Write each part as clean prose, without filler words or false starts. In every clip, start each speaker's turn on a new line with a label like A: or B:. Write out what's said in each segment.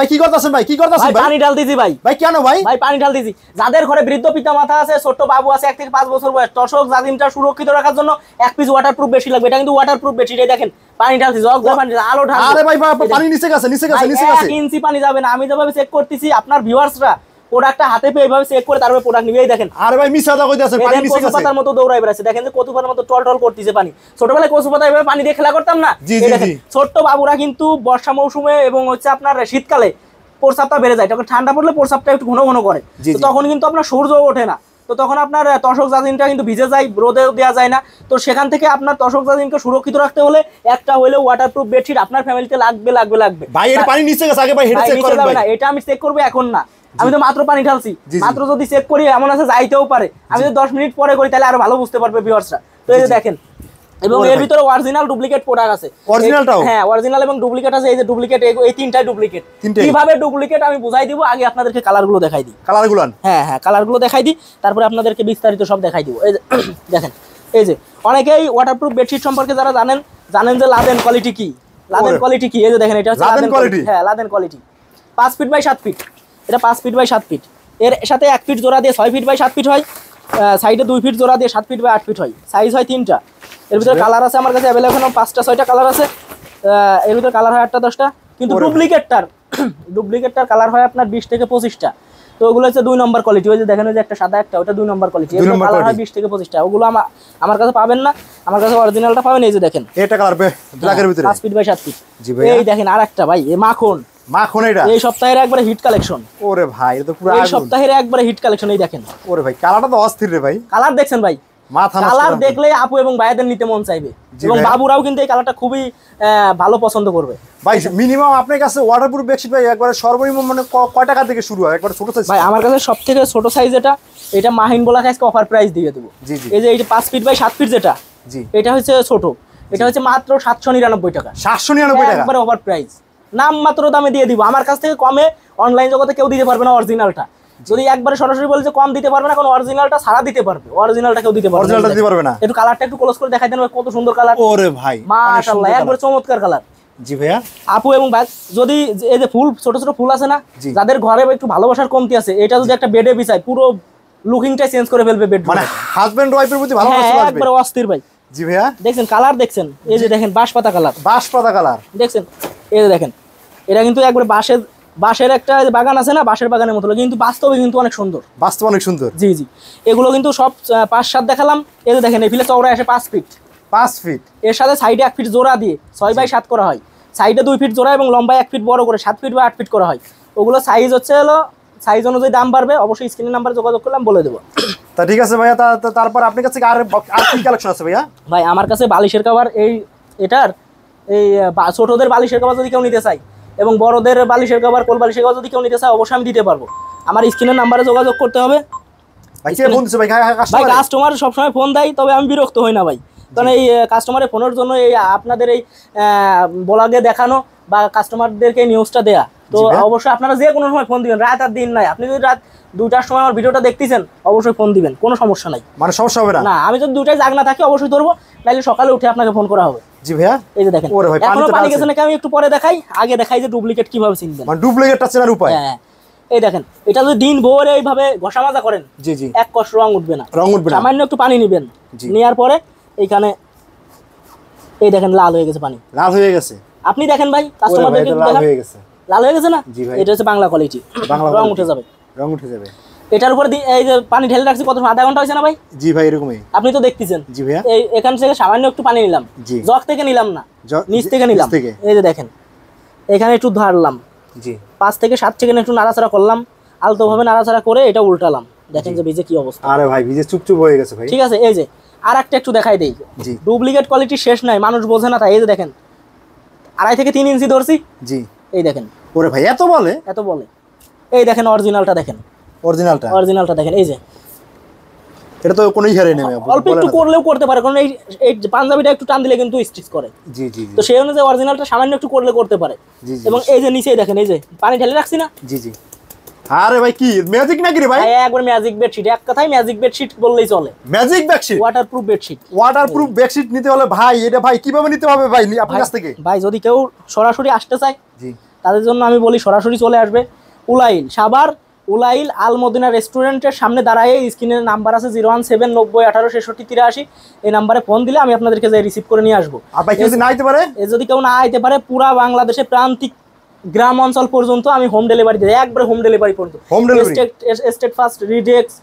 A: ভাই কি করতেছেন ভাই? কি করতেছেন ভাই?
B: পানি ঢাল দিছি ভাই।
A: ভাই কেন ভাই?
B: ভাই পানি ঢাল দিছি। যাদের ঘরে বৃদ্ধ পিতা মাতা আছে, ছোট বাবু আছে 1 থেকে 5 বছর বয়স, তোষক জাজিমটা সুরক্ষিত রাখার জন্য 1 পিস ওয়াটারপ্রুফ বেশি লাগবে। এটা কিন্তু ওয়াটারপ্রুফ বেশি। এই দেখেন পানি ঢালছি, জগ দিয়ে পানি, আলো ঢাল।
A: আরে ভাই পানি নিচে গেছে, নিচে গেছে, নিচে গেছে।
B: 1 ইঞ্চি পানি যাবে না। আমি যেভাবে চেক করতেছি, আপনার ভিউয়ার্সরা প্রোডাক্টটা হাতে পেয়ে এইভাবে চেক করে তারপরে প্রোডাক্ট নিবে। এই দেখেন।
A: আরে ভাই মিছা কথা কইতাছেন, পানি নিচে গেছে।
B: কচু পাতার মতো দৌড়াই বেড়াচ্ছে। দেখেন যে কচু পাতার মতো টলটল করতেছে পানি। ছোটবেলায় কচু পাতা এভাবে পানি দিয়ে খেলা করতাম না। ছোট্ট বাবুরা কিন্তু বর্ষা মৌসুমে এবং হচ্ছে আপনার শীতকালে প্রস্রাবটা বেড়ে যায়। তখন ঠান্ডা পড়লে প্রস্রাবটা একটু ঘন ঘন করে। তো তখন কিন্তু আপনার সূর্য ওঠে না। তো তখন আপনার তোষক জাজিমটা কিন্তু ভিজে যায়, রোদে দেওয়া যায় না। তো সেখান থেকে আপনার তোষক জাজিমকে সুরক্ষিত রাখতে হলে একটা হইলেও ওয়াটারপ্রুফ বেডশিট আপনার ফ্যামিলিতে লাগবে লাগবে লাগবে।
A: ভাই এর পানি নিচে গেছে, আগে ভাই হেড চেক করেন ভাই।
B: এটা আমি চেক করব এখন না, আমি তো মাত্র পানি ঢালছি। মাত্র যদি চেক করি এমন আছে যাইতেও পারে। আমি যদি 10 মিনিট পরে করি তাহলে আরো ভালো বুঝতে পারবে ভিউয়ার্সরা। তো এই যে দেখেন, এবং এর ভিতরে অরিজিনাল ডুপ্লিকেট প্রোডাক্ট আছে।
A: অরিজিনালটাও?
B: হ্যাঁ, অরিজিনাল এবং ডুপ্লিকেট আছে। এই যে ডুপ্লিকেট, এই তিনটাই ডুপ্লিকেট। কিভাবে ডুপ্লিকেট আমি বুঝাই দিব। আগে আপনাদেরকে কালারগুলো দেখাই দিই।
A: কালারগুলো?
B: হ্যাঁ হ্যাঁ, কালারগুলো দেখাই দিই, তারপরে আপনাদেরকে বিস্তারিত সব দেখাই দিব। এই যে দেখেন, এই যে অনেকেই ওয়াটারপ্রুফ বেডশিট সম্পর্কে যারা জানেন যে লাদেন কোয়ালিটি কি। লাদেন কোয়ালিটি কি? এই যে দেখেন, এটা হচ্ছে লাদেন কোয়ালিটি। হ্যাঁ, লাদেন কোয়ালিটি 5 ফিট বাই 7 ফিট। এটা 5 ফিট বাই 7 ফিট। এর সাথে 1 ফিট জোড়া দিয়ে 6 ফিট বাই 7 ফিট হয়। সাইডে 2 ফিট জোড়া দিয়ে 7 ফিট বাই 8 ফিট হয়। সাইজ হয় 3টা। এর ভিতরে কালার আছে আমার কাছে অ্যাভেলেবল 5টা 6টা কালার আছে। এর ভিতরে কালার হয় 8টা 10টা। কিন্তু ডুপ্লিকেটটার কালার হয় আপনার 20 থেকে 25টা। তো ওগুলো হচ্ছে 2 নম্বর কোয়ালিটি। ওই যে দেখেন, ওই যে একটা সাদা একটা, ওটা 2 নম্বর কোয়ালিটি। এর কালার হয় 20 থেকে 25টা। ওগুলো আমার কাছে পাবেন না। আমার কাছে অরিজিনালটা পাবেন। এই যে দেখেন,
A: এটা কালার ব্ল্যাকের ভিতরে
B: 5 ফিট বাই 7 ফিট। এই দেখেন আরেকটা ভাই, এই মাখন এটা এই সপ্তাহের একবারে হিট কালেকশন।
A: ওরে ভাই, এটা তো পুরো
B: এই সপ্তাহের একবারে হিট কালেকশন। এই দেখেন,
A: ওরে ভাই কালারটা তো অস্থির রে ভাই।
B: কালার দেখছেন ভাই? কালার দেখলে আপু এবং ভাইদের নিতে মন চাইবে, এবং বাবুরাও কিন্তু এই কালারটা খুবই ভালো পছন্দ করবে।
A: ভাই মিনিমাম আপনার কাছে ওয়াটারপ্রুফ বেডশিট ভাই একবারে সর্বনিম্ন মানে কয় টাকা থেকে শুরু হয়? একবারে ছোট সাইজ
B: ভাই আমার কাছে সবথেকে ছোট সাইজ এটা মাহিন বলা আজকে অফার প্রাইস দিয়ে দেব। এই যে এইটা 5 ফিট বাই 7 ফিট যেটা, এটা হচ্ছে ছোট। এটা হচ্ছে মাত্র 799 টাকা।
A: 799 টাকা
B: একবারে অফার প্রাইস। নাম মাত্র দামে দিয়ে দিব। আমার কাছ থেকে কমে অনলাইন জগতে কেউ দিতে পারবে না অরিজিনালটা। যদি একবারে সরাসরি বলে যে কম দিতে পারবে না, কোন অরিজিনালটা সারা দিতে পারবে। অরিজিনালটা কেউ দিতে পারবে না। একটু কালারটা একটু ক্লোজ করে দেখাই দেন, কত সুন্দর কালার।
A: ওরে ভাই
B: মাশাআল্লাহ, একবারে চমৎকার কালার।
A: জি ভাইয়া।
B: আপু এবং ভাই, যদি এই যে ফুল, ছোট ছোট ফুল আছে না, যাদের ঘরে একটু ভালোবাসার কমতি আছে, এটা যদি একটা বেডে বিছায়, পুরো লুকিংটা চেঞ্জ করে ফেলবে বেড।
A: মানে হাজবেন্ড ওয়াইফের প্রতি ভালোবাসা আসবে।
B: একবারে অস্থির ভাই।
A: জি ভাইয়া।
B: দেখছেন কালার? দেখছেন এই যে দেখেন, বাঁশপাতা কালার।
A: বাঁশপাতা কালার
B: দেখছেন? এই যে দেখেন, এটা কিন্তু একবারে বাঁশের একটা বাগান আছে না, বাঁশের বাগানের মতো, কিন্তু বাস্তবে কিন্তু অনেক সুন্দর।
A: বাস্তবে অনেক সুন্দর।
B: জি জি। এগুলো কিন্তু সব 5-7 দেখালাম। এই যে দেখেন, এই ফিলে চওড়া আসে 5 ফিট।
A: 5 ফিট।
B: এর সাথে সাইডে 1 ফিট জোড়া দিয়ে 6 বাই 7 করা হয়। সাইডে 2 ফিট জোড়া এবং লম্বায় 1 ফিট বড় করে 7 ফিট বা 8 ফিট করা হয়। ওগুলো সাইজ হলো সাইজ অনুযায়ী দাম বাড়বে। অবশ্যই স্ক্রিনের নাম্বারে যোগাযোগ করলে আমি বলে দেবো।
A: তা ঠিক আছে ভাইয়া। তারপর আপনার কাছে আর কি কালেকশন আছে ভাইয়া?
B: ভাই আমার কাছে বালিশের কভার, এটার ছোটদের বালিশের কভার যদি কেউ নিতে চাই, এবং বড়দের বালিশের কভার, কোল বালিশের কভার যদি কেউ নিতে চায়, অবশ্যই আমি দিতে পারবো। আমার স্ক্রিনের নাম্বারে যোগাযোগ করতে হবে।
A: ভাই
B: কাস্টমার সবসময় ফোন দেয়, তবে আমি বিরক্ত হই না ভাই। কারণ এই কাস্টমারের ফোনের জন্য এই আপনাদের এই ব্লগে দেখানো বা কাস্টমারদেরকে নিউজটা দেয়া। তো অবশ্যই আপনারা যে কোনো সময় ফোন দিবেন, রাত আর দিন নাই। আপনি যদি রাত 2টার সময় আমার ভিডিওটা দেখতেছেন, অবশ্যই ফোন দিবেন, কোনো সমস্যা নাই।
A: মানে সমস্যা হবে না? না,
B: আমি যদি 2টায় জাগ না থাকি অবশ্যই ধরবো, নাইলে সকালে উঠে আপনাকে ফোন করা হবে।
A: জি ভাইয়া।
B: এই যে দেখেন, এখনো পানি গেছে নাকি আমি একটু পরে দেখাই। আগে দেখাই যে ডুপ্লিকেট কিভাবে চিনবেন।
A: মানে ডুপ্লিকেটটা চেনার উপায়?
B: হ্যাঁ, এই দেখেন, এটা যদি দিন ভোরে এইভাবে ঘষা মাজা করেন,
A: জি জি,
B: এক কষ রং উঠবে না। সামান্য একটু পানি নেবেন, নেওয়ার পরে এইখানে এই দেখেন লাল হয়ে গেছে পানি।
A: লাল হয়ে গেছে? আপনি
B: দেখেন ভাই, কাস্টমারদেরকে
A: লাল হয়ে গেছে।
B: লাল হয়ে গেছে না? এটা হচ্ছে বাংলা কোয়ালিটি। রং উঠে যাবে।
A: রং উঠে যাবে।
B: এটার উপরে এই যে পানি ঢেলে রাখছি, কত আধা ঘন্টা হয়েছে না ভাই?
A: জি ভাই, এরকমই।
B: আপনি তো দেখতেছেন।
A: জি ভাইয়া।
B: এখান থেকে সামান্য একটু পানি নিলাম, জগ থেকে নিলাম না, নিচ থেকে নিলাম। এই যে দেখেন, এখানে একটু ধারলাম, জি 5 থেকে 7 সেকেন্ড একটু নাড়াচাড়া করলাম, আলতোভাবে নাড়াচাড়া করে এটা উল্টালাম। দেখেন যে ভিজে কি অবস্থা।
A: আরে ভাই ভিজে চুপচুপ হয়ে গেছে ভাই।
B: ঠিক আছে। এই যে আরেকটা একটু দেখাই দেই। ডুপ্লিকেট কোয়ালিটি শেষ নাই, মানুষ বোঝে না তাই। এই যে দেখেন, 2.5 থেকে 3 ইঞ্চি ধরছি। জি, এই দেখেন।
A: ওরে ভাই এত বলে?
B: এই দেখেন অরিজিনালটা দেখেন। অরিজিনালটা দেখেন। এই যে
A: এটা তো কোনো ইহারে নেই,
B: অল্প একটু করলেও করতে পারে, কারণ এই পাঞ্জাবিটা একটু টান দিলে কিন্তু স্টিচ করে।
A: জি জি।
B: তো সেই অনুযায়ী অরিজিনালটা সামান্য একটু করলে করতে পারে। এবং এই যে নিচেই দেখেন, এই যে পানি ঢেলে রাখছি না।
A: জি জি। আরে ভাই কি ম্যাজিক নাকি রে ভাই?
B: একবার ম্যাজিক বেডশিট, এক কথায় ম্যাজিক বেডশিট বললেই চলে।
A: Magic bedsheet,
B: waterproof bedsheet.
A: Waterproof bedsheet নিতে হলে ভাই এটা ভাই কিভাবে নিতে হবে ভাই আপনার কাছ থেকে?
B: ভাই যদি কেউ সরাসরি আসতে চায়, তাদের জন্য আমি বলি সরাসরি চলে আসবে উলাইল সাভার, উলাইল আল মদিনা রেস্টুরেন্টের সামনে দাঁড়ায়। স্ক্রিনের নাম্বার আছে 01790186383, এই নাম্বারে ফোন দিলে আমি আপনাদেরকে যাই রিসিভ করে নিয়ে আসবো।
A: আর ভাই কেউ যদি না আইতে পারে,
B: যদি কেউ না আইতে পারে, পুরা বাংলাদেশে প্রান্তিক গ্রাম অঞ্চল পর্যন্ত আমি হোম ডেলিভারি দিই, একবারে হোম ডেলিভারি পর্যন্ত।
A: হোম ডেলিভারি
B: স্টেট ফার্স্ট, রিডেক্স,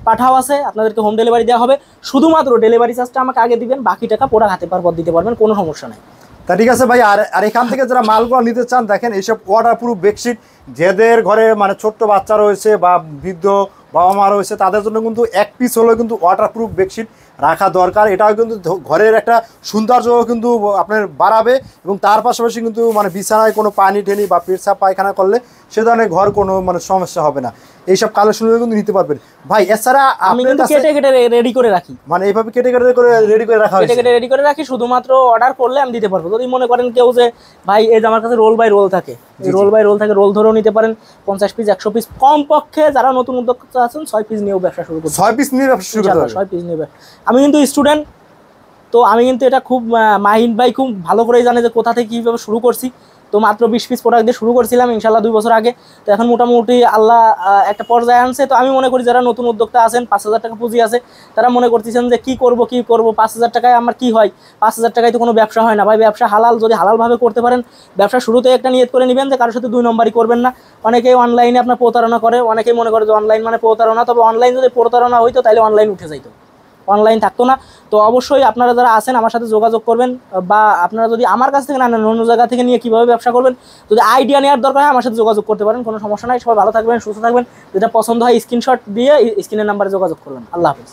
B: পাঠাও আছে, আপনাদেরকে হোম ডেলিভারি দেওয়া হবে। শুধুমাত্র ডেলিভারি চার্জটা আমাকে আগে দিবেন, বাকি টাকা পুরা হাতে পর দিতে পারবেন, কোনো সমস্যা নাই।
A: তা ঠিক আছে ভাই। আর এখান থেকে যারা মালগুলো নিতে চান, দেখেন এইসব ওয়াটারপ্রুফ বেডশিট, যাদের ঘরে মানে ছোট্ট বাচ্চা রয়েছে বা বৃদ্ধ বাবা মা রয়েছে, তাদের জন্য কিন্তু এক পিস হলেও কিন্তু ওয়াটারপ্রুফ বেডশিট রাখা দরকার। এটাও কিন্তু ঘরের একটা সৌন্দর্য কিন্তু আপনার বাড়াবে, এবং তার পাশাপাশি কিন্তু মানে বিছানায় কোনো পানি ঠেনি বা পেটসাপ পায়খানা করলে সে ধরনের ঘর কোনো মানে সমস্যা হবে না। এইসব কালেকশনগুলো কিন্তু নিতে পারবেন ভাই। এছাড়া
B: আমি কিন্তু কেটে কেটে রেডি করে রাখি,
A: মানে এইভাবে কেটে কেটে করে রেডি করে রাখা হয়েছে,
B: কেটে কেটে রেডি করে রাখি, শুধুমাত্র অর্ডার করলে আমি দিতে পারবো। যদি মনে করেন কেউ যে ভাই এই যে আমার কাছে রোল বাই রোল থাকে, রোল বাই রোল থাকে, রোল ধরেও নিতে পারেন, 50 পিস 100 পিস, কমপক্ষে যারা নতুন উদ্যোক্তা আছেন 6 পিস নিয়েও ব্যবসা শুরু করতে,
A: 6 পিস নিয়ে ব্যবসা শুরু করতে হবে।
B: 6 পিস নিয়ে। আমি কিন্তু স্টুডেন্ট, তো আমি কিন্তু এটা খুব মাহিন ভাই খুব ভালো করেই জানে যে কোথা থেকে কীভাবে শুরু করছি। তো মাত্র 20 পিস প্রোডাক্ট দিয়ে শুরু করছিলাম ইনশাল্লাহ 2 বছর আগে। তো এখন মোটামুটি আল্লাহ একটা পর্যায়ে আনছে। তো আমি মনে করি যারা নতুন উদ্যোক্তা আছেন, 5000 টাকা পুঁজি আছে, তারা মনে করতেছেন যে কি করব 5000 টাকায় আমার কি হয়, 5000 টাকায় তো কোনো ব্যবসা হয় না ভাই। ব্যবসা হালাল, যদি হালালভাবে করতে পারেন, ব্যবসা শুরুতে একটা নিয়ত করে নেবেন যে কারোর সাথে 2 নম্বরই করবেন না। অনেকেই অনলাইনে আপনার প্রতারণা করে, অনেকেই মনে করে যে অনলাইন মানে প্রতারণা, তবে অনলাইন যদি প্রতারণা হইতো তাহলে অনলাইন উঠে যাইতো, অনলাইন থাকতো না। তো অবশ্যই আপনারা যারা আছেন আমার সাথে যোগাযোগ করবেন, বা আপনারা যদি আমার কাছ থেকে না নেন, অন্য জায়গা থেকে নিয়ে কীভাবে ব্যবসা করবেন, যদি আইডিয়া নেওয়ার দরকার হয় আমার সাথে যোগাযোগ করতে পারেন, কোনো সমস্যা নাই। সবাই ভালো থাকবেন, সুস্থ থাকবেন। যেটা পছন্দ হয় স্ক্রিনশট দিয়ে স্ক্রিনের নাম্বারে যোগাযোগ করবেন। আল্লাহ হাফেজ।